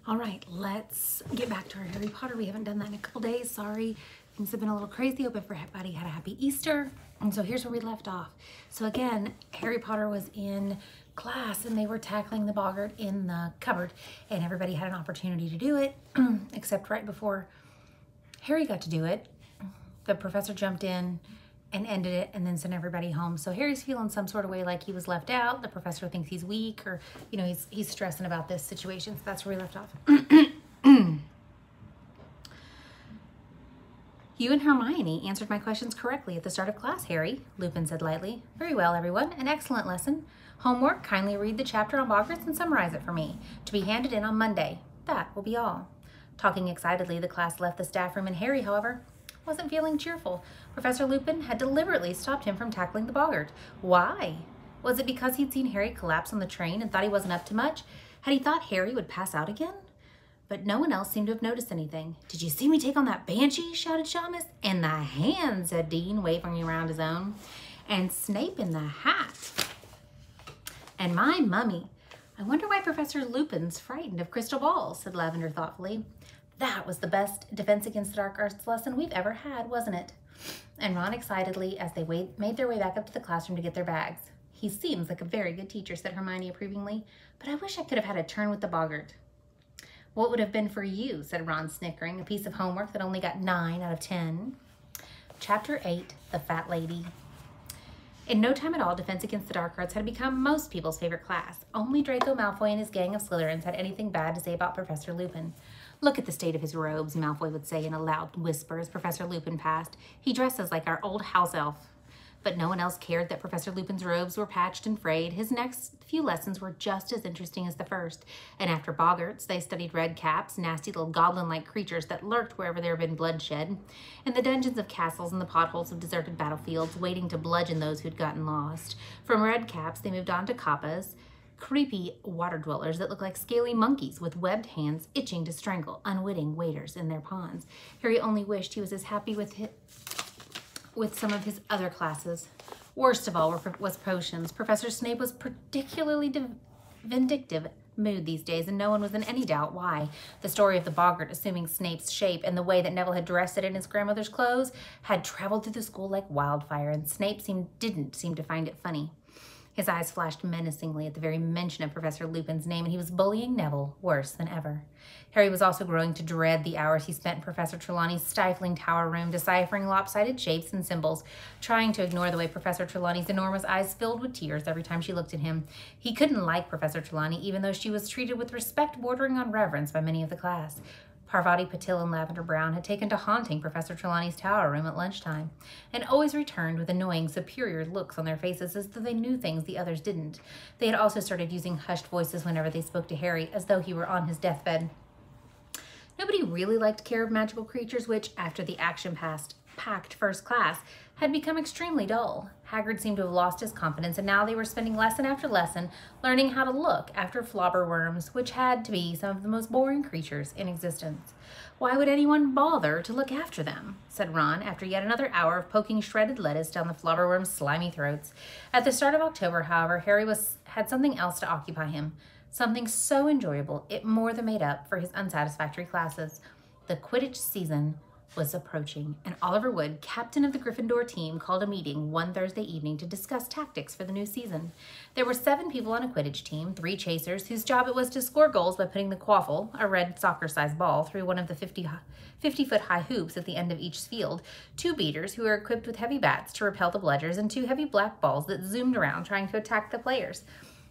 All right, let's get back to our Harry Potter. We haven't done that in a couple days. Sorry, things have been a little crazy. Hope everybody had a happy Easter. And so here's where we left off. So again, Harry Potter was in class and they were tackling the boggart in the cupboard, and everybody had an opportunity to do it, except right before Harry got to do it, the professor jumped in and ended it and then sent everybody home. So Harry's feeling some sort of way, like he was left out. The professor thinks he's weak, or, you know, he's stressing about this situation. So that's where we left off. You and Hermione answered my questions correctly at the start of class, Harry, Lupin said lightly. Very well, everyone. An excellent lesson. Homework, kindly read the chapter on boggarts and summarize it for me, to be handed in on Monday. That will be all. Talking excitedly, the class left the staff room, and Harry, however, wasn't feeling cheerful. Professor Lupin had deliberately stopped him from tackling the boggart. Why? Was it because he'd seen Harry collapse on the train and thought he wasn't up to much? Had he thought Harry would pass out again? But no one else seemed to have noticed anything. Did you see me take on that banshee? Shouted Shamus. In the hand, said Dean, waving around his own. And Snape in the hat. And my mummy. I wonder why Professor Lupin's frightened of crystal balls, said Lavender thoughtfully. That was the best defense against the dark arts lesson we've ever had, wasn't it? And Ron excitedly as they made their way back up to the classroom to get their bags. He seems like a very good teacher, said Hermione approvingly, but I wish I could have had a turn with the boggart. What would have been for you, said Ron, snickering, a piece of homework that only got 9 out of 10. Chapter 8, The Fat Lady. In no time at all, Defense Against the Dark Arts had become most people's favorite class. Only Draco Malfoy and his gang of Slytherins had anything bad to say about Professor Lupin. Look at the state of his robes, Malfoy would say in a loud whisper as Professor Lupin passed. He dresses like our old house elf. But no one else cared that Professor Lupin's robes were patched and frayed. His next few lessons were just as interesting as the first. And after boggarts, they studied red caps, nasty little goblin-like creatures that lurked wherever there had been bloodshed, in the dungeons of castles and the potholes of deserted battlefields, waiting to bludgeon those who'd gotten lost. From red caps, they moved on to kappas, creepy water dwellers that look like scaly monkeys with webbed hands itching to strangle unwitting waders in their ponds. Harry only wished he was as happy with some of his other classes. Worst of all was potions. Professor Snape was particularly vindictive mood these days, and no one was in any doubt why. The story of the boggart assuming Snape's shape and the way that Neville had dressed it in his grandmother's clothes had traveled through the school like wildfire, and Snape didn't seem to find it funny. His eyes flashed menacingly at the very mention of Professor Lupin's name, and he was bullying Neville worse than ever. Harry was also growing to dread the hours he spent in Professor Trelawney's stifling tower room, deciphering lopsided shapes and symbols, trying to ignore the way Professor Trelawney's enormous eyes filled with tears every time she looked at him. He couldn't like Professor Trelawney, even though she was treated with respect bordering on reverence by many of the class. Parvati Patil and Lavender Brown had taken to haunting Professor Trelawney's tower room at lunchtime, and always returned with annoying, superior looks on their faces as though they knew things the others didn't. They had also started using hushed voices whenever they spoke to Harry, as though he were on his deathbed. Nobody really liked care of magical creatures, which, after the action-packed first class, had become extremely dull. Hagrid seemed to have lost his confidence, and now they were spending lesson after lesson learning how to look after flobberworms, which had to be some of the most boring creatures in existence. Why would anyone bother to look after them? Said Ron, after yet another hour of poking shredded lettuce down the flobberworms' slimy throats. At the start of October, however, Harry had something else to occupy him, something so enjoyable it more than made up for his unsatisfactory classes. The Quidditch season was approaching, and Oliver Wood, captain of the Gryffindor team, called a meeting one Thursday evening to discuss tactics for the new season. There were 7 people on a Quidditch team, 3 chasers, whose job it was to score goals by putting the quaffle, a red soccer-sized ball, through one of the 50-foot-high hoops at the end of each field, 2 beaters who were equipped with heavy bats to repel the bludgers, and 2 heavy black balls that zoomed around trying to attack the players.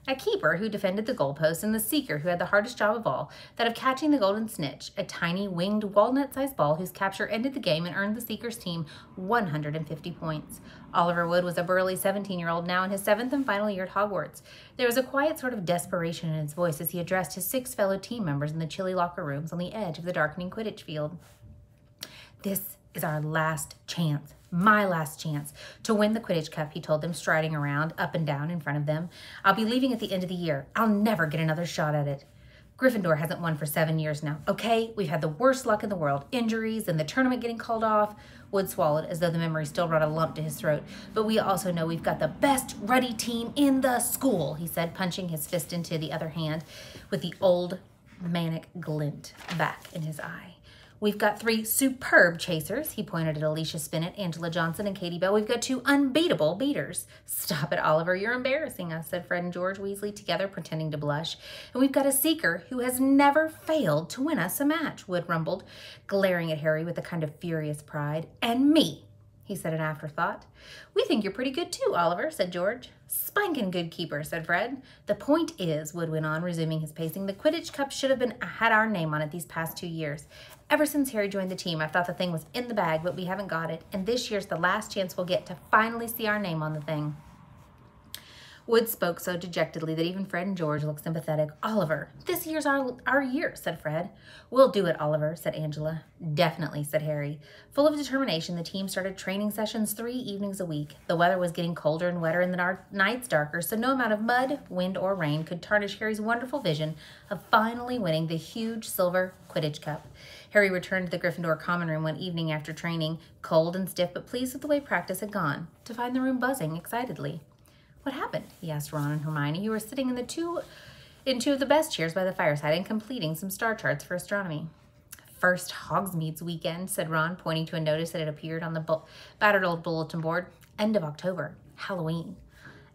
A keeper who defended the goalpost, and the seeker who had the hardest job of all, that of catching the golden snitch, a tiny winged walnut-sized ball whose capture ended the game and earned the seeker's team 150 points. Oliver Wood was a burly 17-year-old now in his 7th and final year at Hogwarts. There was a quiet sort of desperation in his voice as he addressed his 6 fellow team members in the chilly locker rooms on the edge of the darkening Quidditch field. This is our last chance. My last chance to win the Quidditch Cup, he told them, striding around, up and down in front of them. I'll be leaving at the end of the year. I'll never get another shot at it. Gryffindor hasn't won for 7 years now. Okay, we've had the worst luck in the world. Injuries and the tournament getting called off. Wood swallowed as though the memory still brought a lump to his throat. But we also know we've got the best ruddy team in the school, he said, punching his fist into the other hand with the old the manic glint back in his eye. We've got 3 superb chasers. He pointed at Alicia Spinnet, Angela Johnson, and Katie Bell. We've got 2 unbeatable beaters. Stop it, Oliver. You're embarrassing us, said Fred and George Weasley together, pretending to blush. And we've got a seeker who has never failed to win us a match, Wood rumbled, glaring at Harry with a kind of furious pride. And me, he said in afterthought. We think you're pretty good too, Oliver, said George. Spankin' good keeper, said Fred. The point is, Wood went on, resuming his pacing, the Quidditch Cup should have had our name on it these past 2 years. Ever since Harry joined the team, I've thought the thing was in the bag, but we haven't got it, and this year's the last chance we'll get to finally see our name on the thing. Wood spoke so dejectedly that even Fred and George looked sympathetic. Oliver, this year's our year, said Fred. We'll do it, Oliver, said Angela. Definitely, said Harry. Full of determination, the team started training sessions 3 evenings a week. The weather was getting colder and wetter and the nights darker, so no amount of mud, wind, or rain could tarnish Harry's wonderful vision of finally winning the huge silver Quidditch Cup. Harry returned to the Gryffindor common room one evening after training, cold and stiff but pleased with the way practice had gone, to find the room buzzing excitedly. What happened? He asked Ron and Hermione, who were sitting in two of the best chairs by the fireside and completing some star charts for astronomy. First Hogsmeade's weekend, said Ron, pointing to a notice that had appeared on the battered old bulletin board. End of October. Halloween.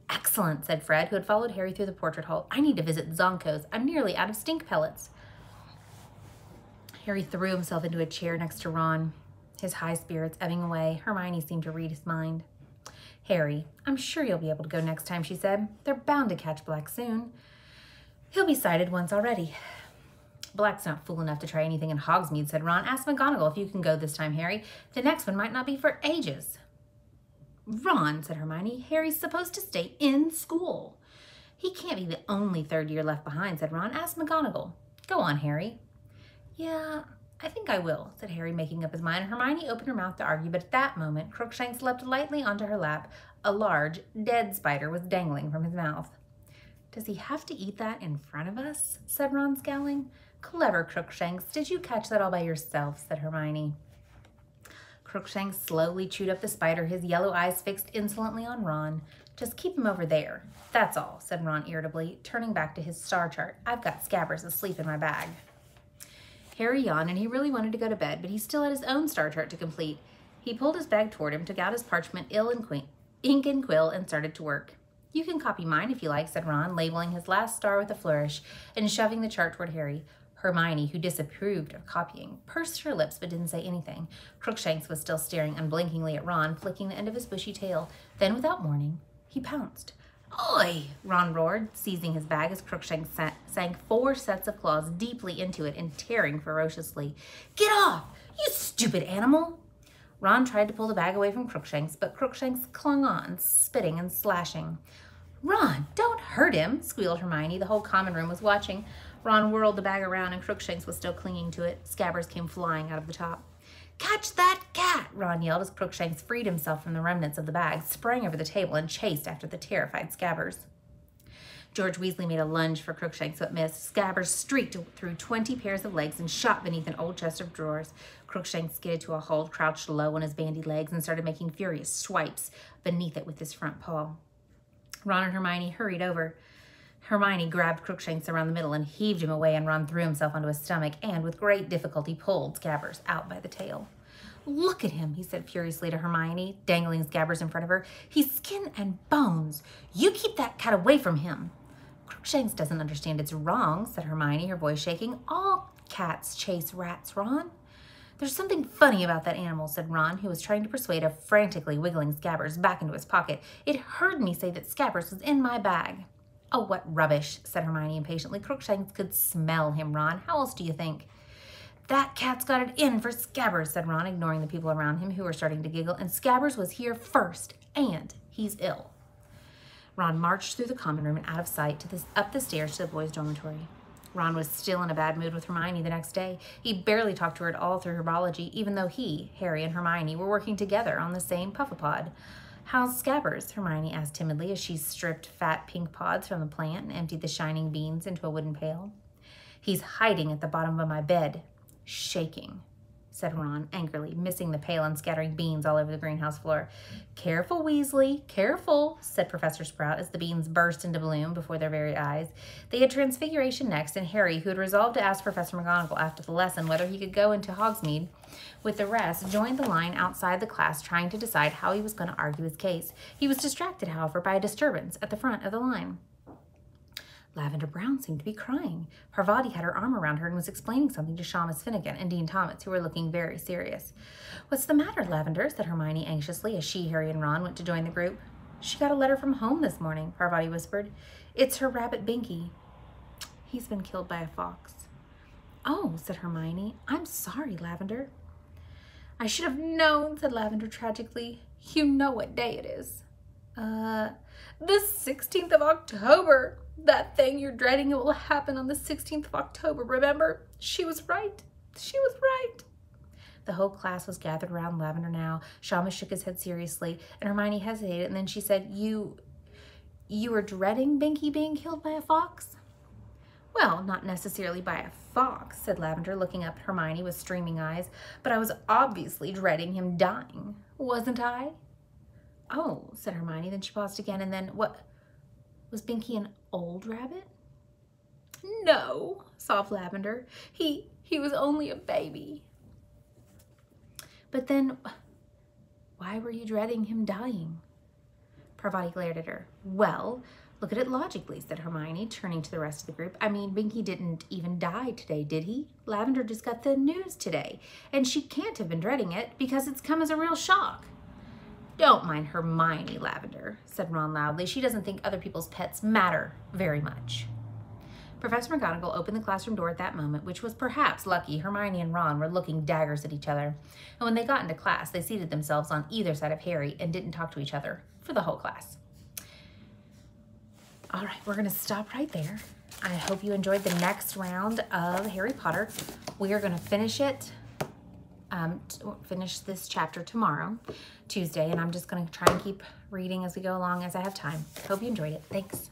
Excellent, said Fred, who had followed Harry through the portrait hall. I need to visit Zonko's. I'm nearly out of stink pellets. Harry threw himself into a chair next to Ron, his high spirits ebbing away. Hermione seemed to read his mind. Harry, I'm sure you'll be able to go next time, she said. They're bound to catch Black soon. He'll be sighted once already. Black's not fool enough to try anything in Hogsmeade, said Ron. Ask McGonagall if you can go this time, Harry. The next one might not be for ages. Ron, said Hermione, Harry's supposed to stay in school. He can't be the only third year left behind, said Ron. Ask McGonagall. Go on, Harry. Yeah, I think I will, said Harry, making up his mind. Hermione opened her mouth to argue, but at that moment, Cruikshank leapt lightly onto her lap. A large, dead spider was dangling from his mouth. Does he have to eat that in front of us? Said Ron, scowling. Clever, Cruikshanks. Did you catch that all by yourself? Said Hermione. Cruikshank slowly chewed up the spider, his yellow eyes fixed insolently on Ron. Just keep him over there. That's all, said Ron irritably, turning back to his star chart. I've got Scabbers asleep in my bag. Harry yawned, and he really wanted to go to bed, but he still had his own star chart to complete. He pulled his bag toward him, took out his parchment, ink and quill, and started to work. You can copy mine if you like, said Ron, labeling his last star with a flourish and shoving the chart toward Harry. Hermione, who disapproved of copying, pursed her lips but didn't say anything. Cruikshanks was still staring unblinkingly at Ron, flicking the end of his bushy tail. Then, without warning, he pounced. Oi! Ron roared, seizing his bag as Cruikshank sank 4 sets of claws deeply into it and tearing ferociously. Get off, you stupid animal! Ron tried to pull the bag away from Cruikshanks, but Cruikshanks clung on, spitting and slashing. Ron, don't hurt him, squealed Hermione. The whole common room was watching. Ron whirled the bag around, and Cruikshanks was still clinging to it. Scabbers came flying out of the top. Catch that cat, Ron yelled as Cruikshanks freed himself from the remnants of the bag, sprang over the table, and chased after the terrified Scabbers. George Weasley made a lunge for Cruikshanks but missed. Scabbers streaked through 20 pairs of legs and shot beneath an old chest of drawers. Cruikshanks skidded to a halt, crouched low on his bandy legs, and started making furious swipes beneath it with his front paw. Ron and Hermione hurried over. Hermione grabbed Cruikshanks around the middle and heaved him away, and Ron threw himself onto his stomach and, with great difficulty, pulled Scabbers out by the tail. Look at him, he said furiously to Hermione, dangling Scabbers in front of her. He's skin and bones. You keep that cat away from him. Cruikshanks doesn't understand it's wrong, said Hermione, her voice shaking. All cats chase rats, Ron. There's something funny about that animal, said Ron, who was trying to persuade a frantically wiggling Scabbers back into his pocket. It heard me say that Scabbers was in my bag. Oh, what rubbish, said Hermione impatiently. Cruikshanks could smell him, Ron. How else do you think? That cat's got it in for Scabbers, said Ron, ignoring the people around him who were starting to giggle. And Scabbers was here first, and he's ill. Ron marched through the common room and out of sight up the stairs to the boys' dormitory. Ron was still in a bad mood with Hermione the next day. He barely talked to her at all through herbology, even though he, Harry, and Hermione were working together on the same puffapod. How's Scabbers? Hermione asked timidly as she stripped fat pink pods from the plant and emptied the shining beans into a wooden pail. He's hiding at the bottom of my bed, shaking, said Ron angrily, missing the pail and scattering beans all over the greenhouse floor. Careful, Weasley, careful, said Professor Sprout as the beans burst into bloom before their very eyes. They had Transfiguration next, and Harry, who had resolved to ask Professor McGonagall after the lesson whether he could go into Hogsmeade with the rest, joined the line outside the class, trying to decide how he was going to argue his case. He was distracted, however, by a disturbance at the front of the line. Lavender Brown seemed to be crying. Parvati had her arm around her and was explaining something to Seamus Finnegan and Dean Thomas, who were looking very serious. "What's the matter, Lavender?" said Hermione anxiously as she, Harry, and Ron went to join the group. "She got a letter from home this morning," Parvati whispered. "It's her rabbit Binky. He's been killed by a fox." "Oh," said Hermione. "I'm sorry, Lavender." "I should have known," said Lavender tragically. "You know what day it is." The 16th of October. That thing you're dreading, it will happen on the 16th of October, remember? She was right. She was right." The whole class was gathered around Lavender now. Seamus shook his head seriously, and Hermione hesitated, and then she said, You were dreading Binky being killed by a fox?" "Well, not necessarily by a fox," said Lavender, looking up at Hermione with streaming eyes, "but I was obviously dreading him dying, wasn't I?" "Oh," said Hermione. Then she paused again, and then, "What, was Binky an old rabbit?" "No," sobbed Lavender. He was only a baby." "But then, why were you dreading him dying?" Parvati glared at her. "Well, look at it logically," said Hermione, turning to the rest of the group. "I mean, Binky didn't even die today, did he? Lavender just got the news today, and she can't have been dreading it because it's come as a real shock." "Don't mind Hermione, Lavender," said Ron loudly. "She doesn't think other people's pets matter very much." Professor McGonagall opened the classroom door at that moment, which was perhaps lucky. Hermione and Ron were looking daggers at each other. And when they got into class, they seated themselves on either side of Harry and didn't talk to each other for the whole class. All right, we're going to stop right there. I hope you enjoyed the next round of Harry Potter. We are going to finish it. Finish this chapter tomorrow, Tuesday, and I'm just going to try and keep reading as we go along as I have time. Hope you enjoyed it. Thanks.